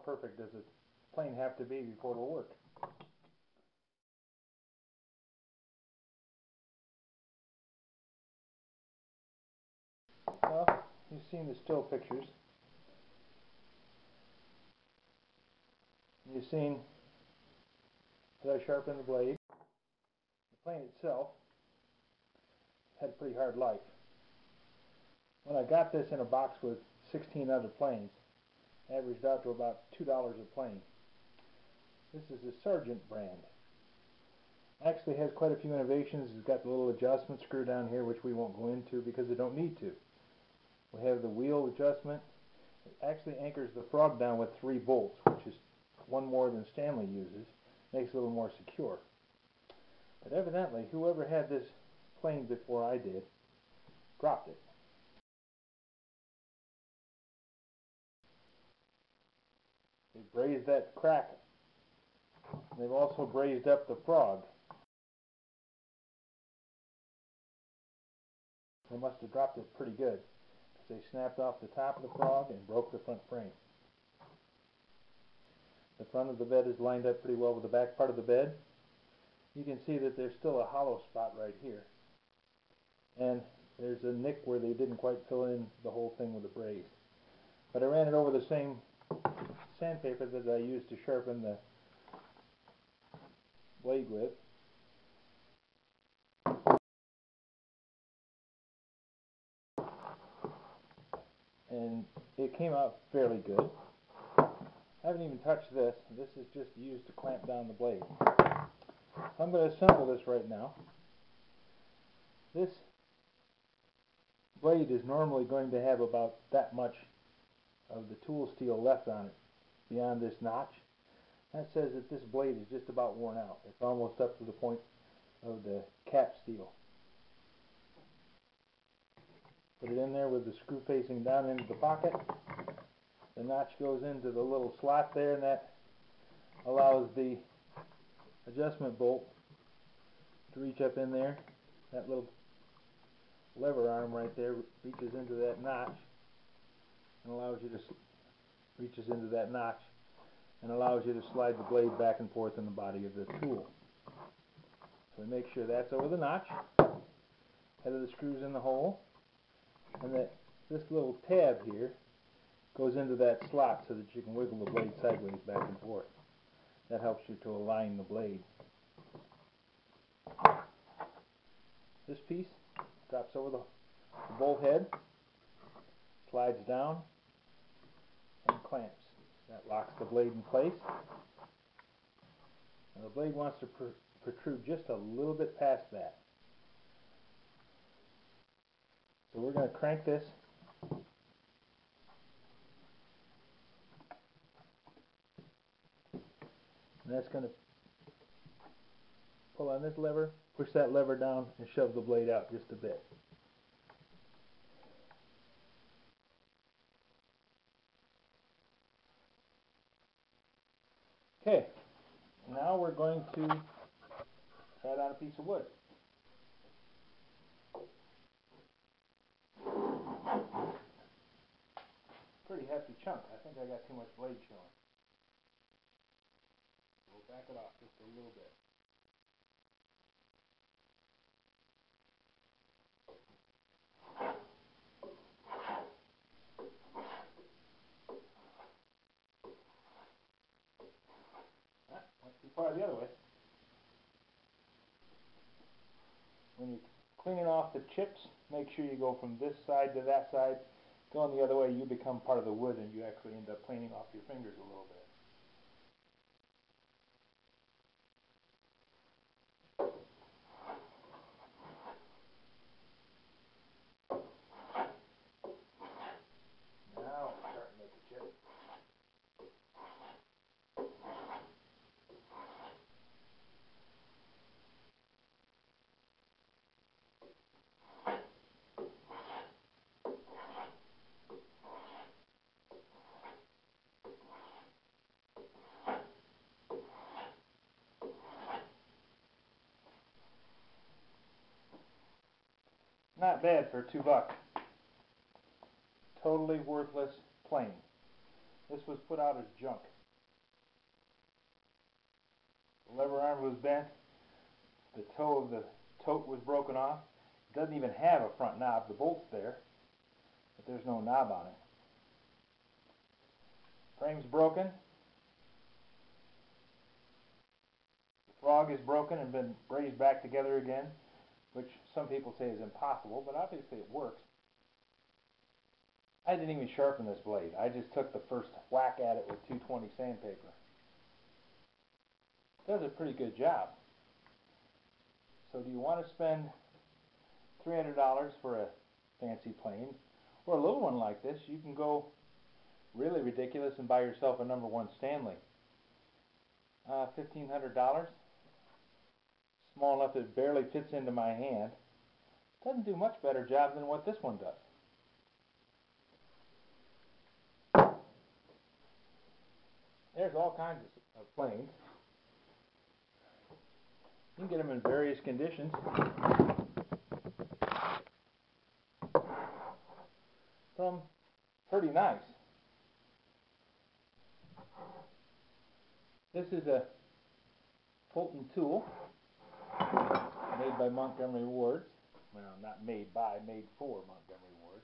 perfect does a plane have to be before it'll work? Well, you've seen the still pictures. You've seen that I sharpened the blade. The plane itself had a pretty hard life. When I got this in a box with 16 other planes, it averaged out to about $2 a plane. This is the Sargent brand. Actually has quite a few innovations. It's got the little adjustment screw down here, which we won't go into because they don't need to. We have the wheel adjustment. It actually anchors the frog down with 3 bolts, which is one more than Stanley uses. Makes it a little more secure. But evidently, whoever had this plane before I did, dropped it. They brazed that crack. They've also brazed up the frog. They must have dropped it pretty good, because they snapped off the top of the frog and broke the front frame. The front of the bed is lined up pretty well with the back part of the bed. You can see that there's still a hollow spot right here. And there's a nick where they didn't quite fill in the whole thing with the braze. But I ran it over the same sandpaper that I used to sharpen the blade with. And it came out fairly good. I haven't even touched this. This is just used to clamp down the blade. I'm going to assemble this right now. This blade is normally going to have about that much of the tool steel left on it beyond this notch. That says that this blade is just about worn out. It's almost up to the point of the cap steel. Put it in there with the screw facing down into the pocket. The notch goes into the little slot there, and that allows the adjustment bolt to reach up in there. That little lever arm right there reaches into that notch and allows you to reaches into that notch and allows you to slide the blade back and forth in the body of the tool. So we make sure that's over the notch, head of the screws in the hole, and that this little tab here goes into that slot so that you can wiggle the blade sideways back and forth. That helps you to align the blade. This piece drops over the bolt head, slides down, and clamps. That locks the blade in place. And the blade wants to protrude just a little bit past that. So we're going to crank this and that's going to pull on this lever, push that lever down, and shove the blade out just a bit. Okay, now we're going to try it on a piece of wood. Pretty hefty chunk. I think I got too much blade showing. We'll back it off just a little bit. Went too far the other way. When you're cleaning off the chips, make sure you go from this side to that side. Going the other way, you become part of the wood and you actually end up cleaning off your fingers a little bit. Now we're starting to make a chip. Not bad for $2. Totally worthless plane. This was put out as junk. The lever arm was bent. The toe of the tote was broken off. It doesn't even have a front knob. The bolt's there, but there's no knob on it. Frame's broken. The frog is broken and been raised back together again, which some people say is impossible, but obviously it works. I didn't even sharpen this blade. I just took the first whack at it with 220 sandpaper. It does a pretty good job. So do you want to spend $300 for a fancy plane, or a little one like this? You can go really ridiculous and buy yourself a #1 Stanley. $1,500. Small enough it barely fits into my hand. Doesn't do much better job than what this one does. There's all kinds of planes. You can get them in various conditions. Some pretty nice. This is a Fulton tool made by Montgomery Ward. Well, not made by, made for Montgomery Ward.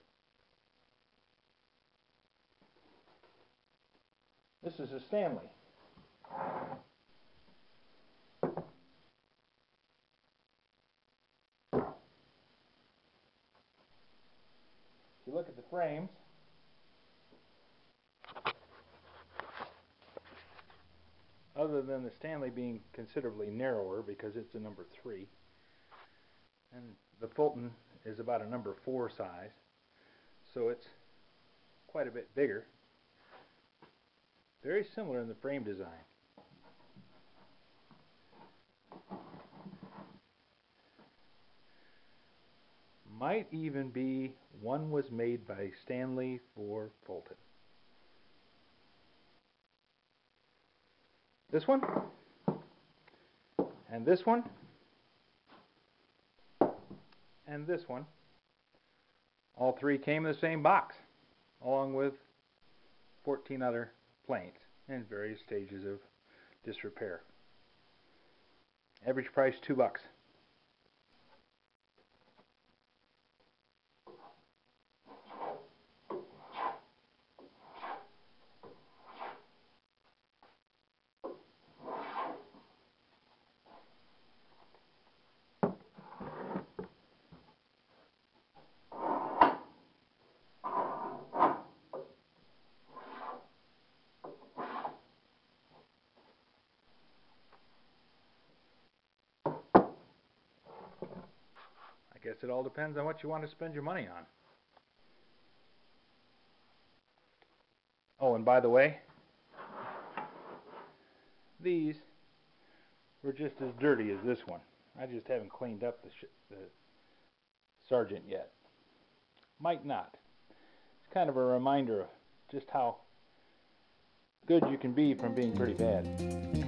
This is a Stanley. If you look at the frames, other than the Stanley being considerably narrower because it's a #3, and the Fulton is about a #4 size, so it's quite a bit bigger. Very similar in the frame design. Might even be one was made by Stanley for Fulton. This one, and this one, and this one, all three came in the same box, along with 14 other planes in various stages of disrepair. Average price $2. I guess it all depends on what you want to spend your money on. Oh, and by the way, these were just as dirty as this one. I just haven't cleaned up the Sargent yet. Might not. It's kind of a reminder of just how good you can be from being pretty bad.